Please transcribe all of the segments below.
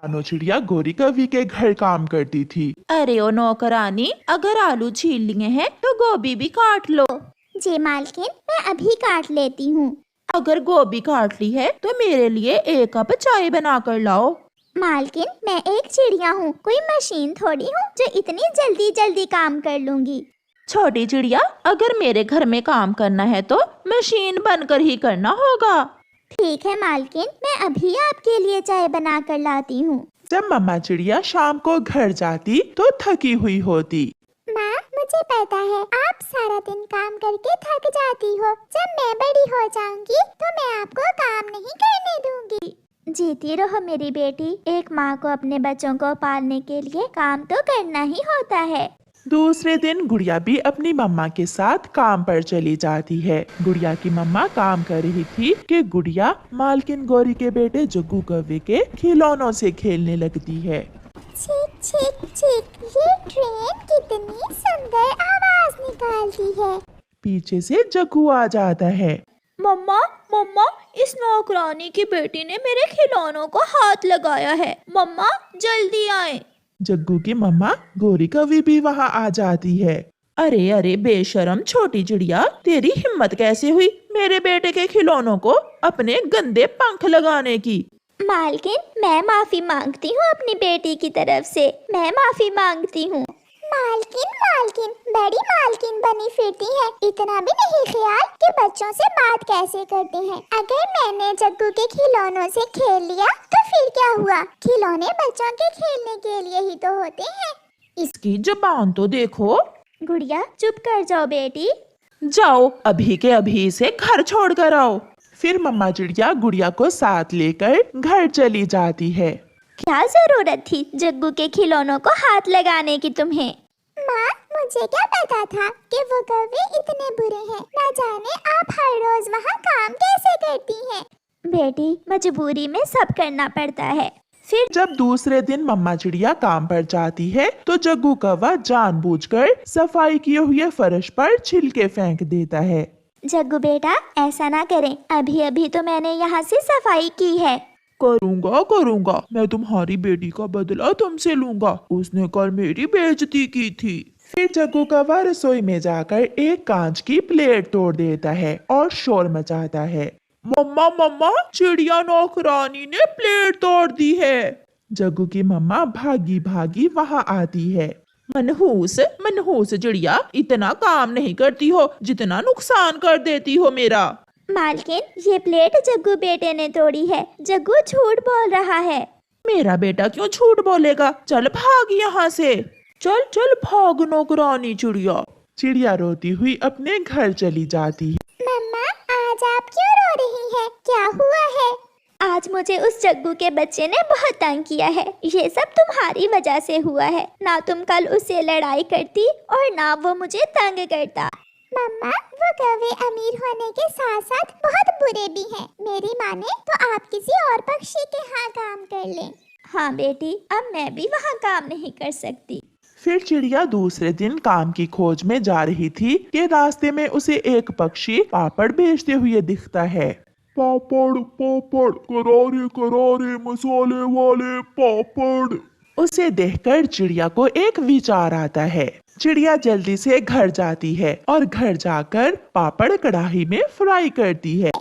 रानो चिड़िया गोरी कवि के घर काम करती थी। अरे ओ नौकरानी, अगर आलू छील लिए हैं तो गोभी भी काट लो। जी मालकिन, मैं अभी काट लेती हूँ। अगर गोभी काट ली है तो मेरे लिए 1 कप चाय बना कर लाओ। मालकिन, मैं एक चिड़िया हूँ, कोई मशीन थोड़ी हूँ जो इतनी जल्दी जल्दी काम कर लूंगी। छोटी चिड़िया, अगर मेरे घर में काम करना है तो मशीन बनकर ही करना होगा। ठीक है मालकिन, मैं अभी आपके लिए चाय बना कर लाती हूँ। जब मम्मा चिड़िया शाम को घर जाती तो थकी हुई होती। माँ, मुझे पता है आप सारा दिन काम करके थक जाती हो। जब मैं बड़ी हो जाऊंगी तो मैं आपको काम नहीं करने दूंगी। जीती रहो मेरी बेटी, एक माँ को अपने बच्चों को पालने के लिए काम तो करना ही होता है। दूसरे दिन गुड़िया भी अपनी मम्मा के साथ काम पर चली जाती है। गुड़िया की मम्मा काम कर रही थी कि गुड़िया मालकिन गौरी के बेटे जग्गू कौवे के खिलौनों से खेलने लगती है। चीक चीक चीक, ये ट्रेन कितनी सुंदर आवाज निकालती है। पीछे से जग्गू आ जाता है। मम्मा मम्मा, इस नौकरानी की बेटी ने मेरे खिलौनों को हाथ लगाया है। मम्मा जल्दी आए। जग्गू की मम्मा गौरी कवि भी वहाँ आ जाती है। अरे अरे बेशरम छोटी चिड़िया, तेरी हिम्मत कैसे हुई मेरे बेटे के खिलौनों को अपने गंदे पंख लगाने की। मालकिन, मैं माफी मांगती हूँ अपनी बेटी की तरफ से। मैं माफी मांगती हूँ। मालकिन मालकिन, बड़ी मालकिन बनी फिरती है, इतना भी नहीं ख्याल कि बच्चों से बात कैसे करते हैं। अगर मैंने जग्गू के खिलौनों से खेल लिया तो फिर क्या हुआ? खिलौने बच्चों के खेलने के लिए ही तो होते हैं। इसकी जुबान तो देखो। गुड़िया चुप कर जाओ बेटी। जाओ अभी के अभी इसे घर छोड़ कर आओ। फिर मम्मा चिड़िया गुड़िया को साथ लेकर घर चली जाती है। क्या जरूरत थी जग्गू के खिलौनों को हाथ लगाने की तुम्हें? माँ, मुझे क्या पता था कि वो कौवे इतने बुरे हैं। न जाने आप हर रोज वहाँ काम कैसे करती हैं। बेटी, मजबूरी में सब करना पड़ता है। फिर जब दूसरे दिन मम्मा चिड़िया काम पर जाती है तो जग्गू कौवा जानबूझकर सफाई किए हुए फर्श पर छिलके फेंक देता है। जग्गू बेटा, ऐसा ना करें, अभी अभी तो मैंने यहाँ से सफाई की है। करूँगा, मैं तुम्हारी बेटी का बदला तुमसे लूंगा। उसने कल मेरी बेइज्जती की थी। फिर जग्गू कौवा रसोई में जाकर एक कांच की प्लेट तोड़ देता है और शोर मचाता है। मम्मा मम्मा, चिड़िया नौकरानी ने प्लेट तोड़ दी है। जग्गू की मम्मा भागी भागी वहाँ आती है। मनहूस मनहूस चिड़िया, इतना काम नहीं करती हो जितना नुकसान कर देती हो मेरा। मालकिन, ये प्लेट जग्गू बेटे ने तोड़ी है। जग्गू झूठ बोल रहा है। मेरा बेटा क्यों झूठ बोलेगा? चल भाग यहाँ से। चल चल भाग नौकरानी चिड़िया। चिड़िया रोती हुई अपने घर चली जाती है। मम्मा, आज आप क्यों रो रही हैं? क्या हुआ है? आज मुझे उस जग्गू के बच्चे ने बहुत तंग किया है। ये सब तुम्हारी वजह से हुआ है। ना तुम कल उससे लड़ाई करती और ना वो मुझे तंग करता। मम्मा, वो कौवे अमीर होने के साथ साथ बहुत बुरे भी हैं। मेरी माने तो आप किसी और पक्षी के यहाँ काम कर लें। हाँ बेटी, अब मैं भी वहाँ काम नहीं कर सकती। फिर चिड़िया दूसरे दिन काम की खोज में जा रही थी कि रास्ते में उसे एक पक्षी पापड़ बेचते हुए दिखता है। पापड़ पापड़, करारे करारे मसाले वाले पापड़। उसे देखकर चिड़िया को एक विचार आता है। चिड़िया जल्दी से घर जाती है और घर जाकर पापड़ कढ़ाई में फ्राई करती है।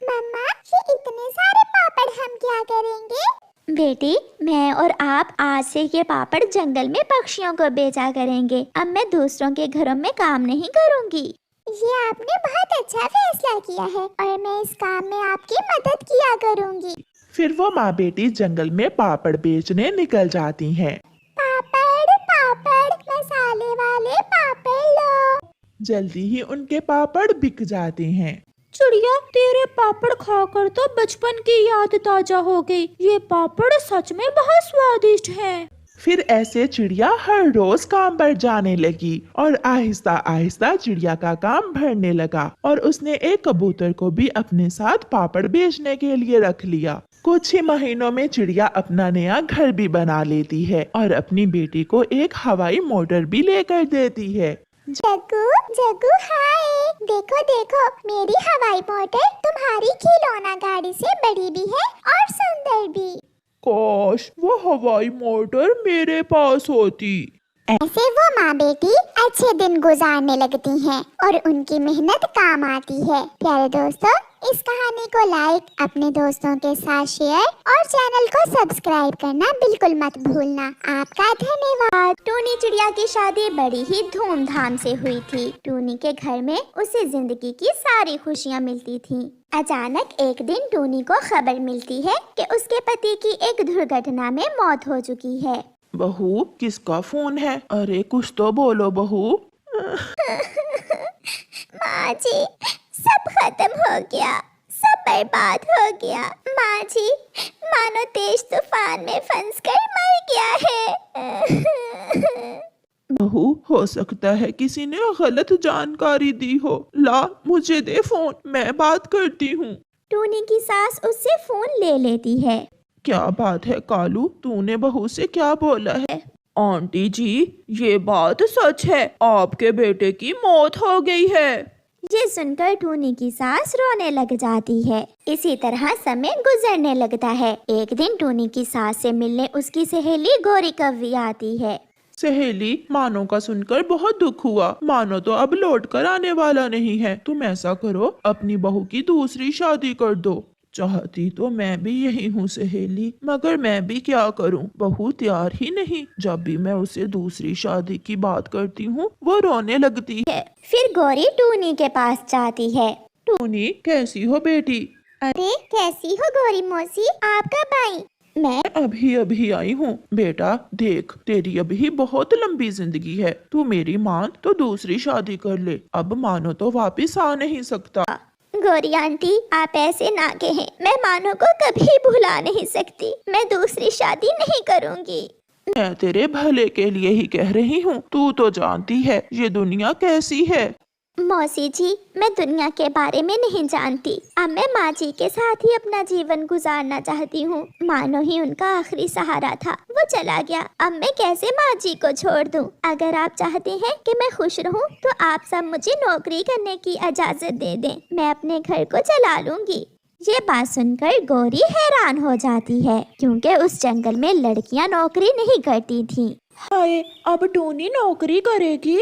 मम्मा, ये इतने सारे पापड़ हम क्या करेंगे? बेटी, मैं और आप आज से ये पापड़ जंगल में पक्षियों को बेचा करेंगे। अब मैं दूसरों के घरों में काम नहीं करूँगी। ये आपने बहुत अच्छा फैसला किया है और मैं इस काम में आपकी मदद किया करूँगी। फिर वो माँ बेटी जंगल में पापड़ बेचने निकल जाती हैं। पापड़ पापड़, मसाले वाले पापड़ लो। जल्दी ही उनके पापड़ बिक जाते हैं। चिड़िया, तेरे पापड़ खाकर तो बचपन की याद ताजा हो गई। ये पापड़ सच में बहुत स्वादिष्ट हैं। फिर ऐसे चिड़िया हर रोज काम पर जाने लगी और आहिस्ता आहिस्ता चिड़िया का काम बढ़ने लगा और उसने एक कबूतर को भी अपने साथ पापड़ बेचने के लिए रख लिया। कुछ ही महीनों में चिड़िया अपना नया घर भी बना लेती है और अपनी बेटी को एक हवाई मोटर भी लेकर देती है। जग्गू जग्गू हाय, देखो देखो, मेरी हवाई मोटर तुम्हारी खिलौना गाड़ी से बड़ी भी है और सुंदर भी। काश वो हवाई मोटर मेरे पास होती। ऐसे वो माँ बेटी अच्छे दिन गुजारने लगती हैं और उनकी मेहनत काम आती है। प्यारे दोस्तों, इस कहानी को लाइक, अपने दोस्तों के साथ शेयर और चैनल को सब्सक्राइब करना बिल्कुल मत भूलना। आपका धन्यवाद। टूनी चिड़िया की शादी बड़ी ही धूमधाम से हुई थी। टूनी के घर में उसे जिंदगी की सारी खुशियाँ मिलती थीं। अचानक एक दिन टूनी को खबर मिलती है कि उसके पति की एक दुर्घटना में मौत हो चुकी है। बहू, किसका फोन है? अरे कुछ तो बोलो बहू। माँ जी, सब खत्म हो गया, सब बर्बाद हो गया। माँ जी, मानो तेज तूफान में फंसकर मर गया है। बहू, हो सकता है किसी ने गलत जानकारी दी हो। ला मुझे दे फोन, मैं बात करती हूँ। टूनी की सास उससे फोन ले लेती है। क्या बात है कालू, तूने बहू से क्या बोला है? आंटी जी, ये बात सच है, आपके बेटे की मौत हो गई है। ये सुनकर टूनी की सास रोने लग जाती है। इसी तरह समय गुजरने लगता है। एक दिन टूनी की सास से मिलने उसकी सहेली गोरी कव्वी आती है। सहेली, मानो का सुनकर बहुत दुख हुआ। मानो तो अब लौट कर आने वाला नहीं है। तुम ऐसा करो, अपनी बहू की दूसरी शादी कर दो। चाहती तो मैं भी यही हूँ सहेली, मगर मैं भी क्या करूँ, बहू तैयार ही नहीं। जब भी मैं उसे दूसरी शादी की बात करती हूँ वो रोने लगती है। फिर गोरी टूनी के पास जाती है। टूनी, कैसी हो बेटी? अरे कैसी हो गोरी मौसी, आप कब आई? मैं अभी अभी आई हूँ। बेटा देख, तेरी अभी बहुत लंबी जिंदगी है। तू मेरी मान तो दूसरी शादी कर ले। अब मानो तो वापिस आ नहीं सकता। गोरी आंटी, आप ऐसे ना कहें। मैं मानो को कभी भुला नहीं सकती। मैं दूसरी शादी नहीं करूँगी। मैं तेरे भले के लिए ही कह रही हूँ। तू तो जानती है ये दुनिया कैसी है। मौसी जी, मैं दुनिया के बारे में नहीं जानती। अब मैं माँ जी के साथ ही अपना जीवन गुजारना चाहती हूँ। मानो ही उनका आखिरी सहारा था, वो चला गया। अब मैं कैसे माँ जी को छोड़ दूँ? अगर आप चाहते हैं कि मैं खुश रहूँ तो आप सब मुझे नौकरी करने की इजाजत दे दें। मैं अपने घर को चला लूँगी। ये बात सुनकर गोरी हैरान हो जाती है, क्योंकि उस जंगल में लड़कियाँ नौकरी नहीं करती थीं। हाय, अब टूनी नौकरी करेगी?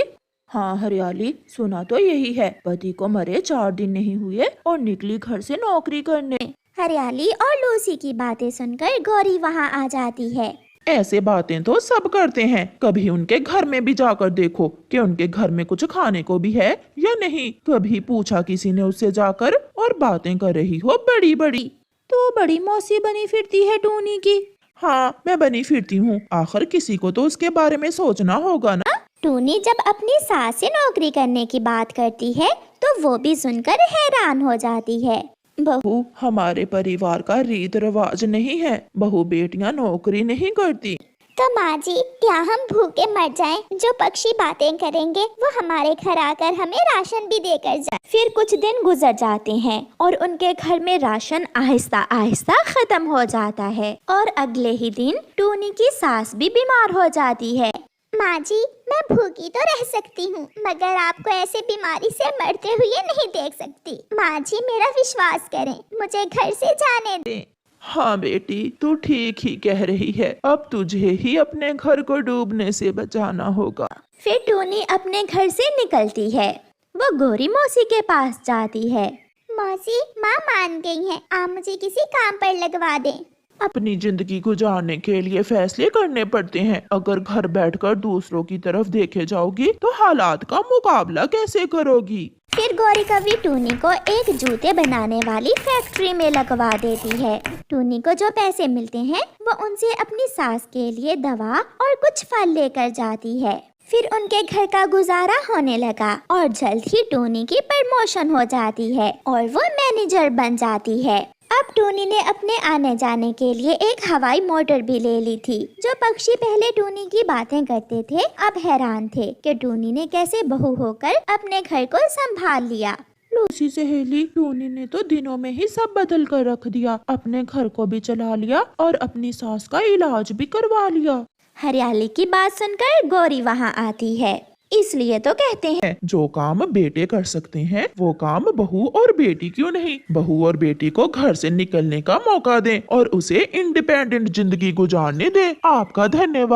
हाँ हरियाली, सुना तो यही है। पति को मरे 4 दिन नहीं हुए और निकली घर से नौकरी करने। हरियाली और लूसी की बातें सुनकर गौरी वहाँ आ जाती है। ऐसे बातें तो सब करते हैं। कभी उनके घर में भी जाकर देखो कि उनके घर में कुछ खाने को भी है या नहीं। कभी पूछा किसी ने उससे जाकर, और बातें कर रही हो बड़ी बड़ी। तो बड़ी मौसी बनी फिरती है टूनी की। हाँ, मैं बनी फिरती हूँ। आखिर किसी को तो उसके बारे में सोचना होगा ना। टूनी जब अपनी सास से नौकरी करने की बात करती है तो वो भी सुनकर हैरान हो जाती है। बहू, हमारे परिवार का रीत रिवाज नहीं है। बहू बेटियां नौकरी नहीं करती। तो माँ जी, क्या हम भूखे मर जाएं? जो पक्षी बातें करेंगे वो हमारे घर आकर हमें राशन भी देकर जाए। फिर कुछ दिन गुजर जाते हैं और उनके घर में राशन आहिस्ता आहिस्ता खत्म हो जाता है। और अगले ही दिन टूनी की सास भी बीमार हो जाती है। माँ जी, मैं भूखी तो रह सकती हूँ, मगर आपको ऐसे बीमारी से मरते हुए नहीं देख सकती। माँ जी, मेरा विश्वास करें, मुझे घर से जाने दें। हाँ बेटी, तू ठीक ही कह रही है। अब तुझे ही अपने घर को डूबने से बचाना होगा। फिर टूनी अपने घर से निकलती है। वो गोरी मौसी के पास जाती है। मौसी, माँ मान गई हैं, आप मुझे किसी काम पर लगवा दें। अपनी जिंदगी गुजारने के लिए फैसले करने पड़ते हैं। अगर घर बैठकर दूसरों की तरफ देखे जाओगी तो हालात का मुकाबला कैसे करोगी? फिर गौरी कव्वी टूनी को एक जूते बनाने वाली फैक्ट्री में लगवा देती है। टूनी को जो पैसे मिलते हैं वो उनसे अपनी सास के लिए दवा और कुछ फल लेकर जाती है। फिर उनके घर का गुजारा होने लगा और जल्द ही टूनी की प्रमोशन हो जाती है और वो मैनेजर बन जाती है। अब टूनी ने अपने आने जाने के लिए एक हवाई मोटर भी ले ली थी। जो पक्षी पहले टूनी की बातें करते थे अब हैरान थे कि टूनी ने कैसे बहू होकर अपने घर को संभाल लिया। लूसी सहेली, टूनी ने तो दिनों में ही सब बदल कर रख दिया। अपने घर को भी चला लिया और अपनी सास का इलाज भी करवा लिया। हरियाली की बात सुनकर गौरी वहाँ आती है। इसलिए तो कहते हैं जो काम बेटे कर सकते हैं वो काम बहू और बेटी क्यों नहीं। बहू और बेटी को घर से निकलने का मौका दें और उसे इंडिपेंडेंट जिंदगी गुजारने दें। आपका धन्यवाद।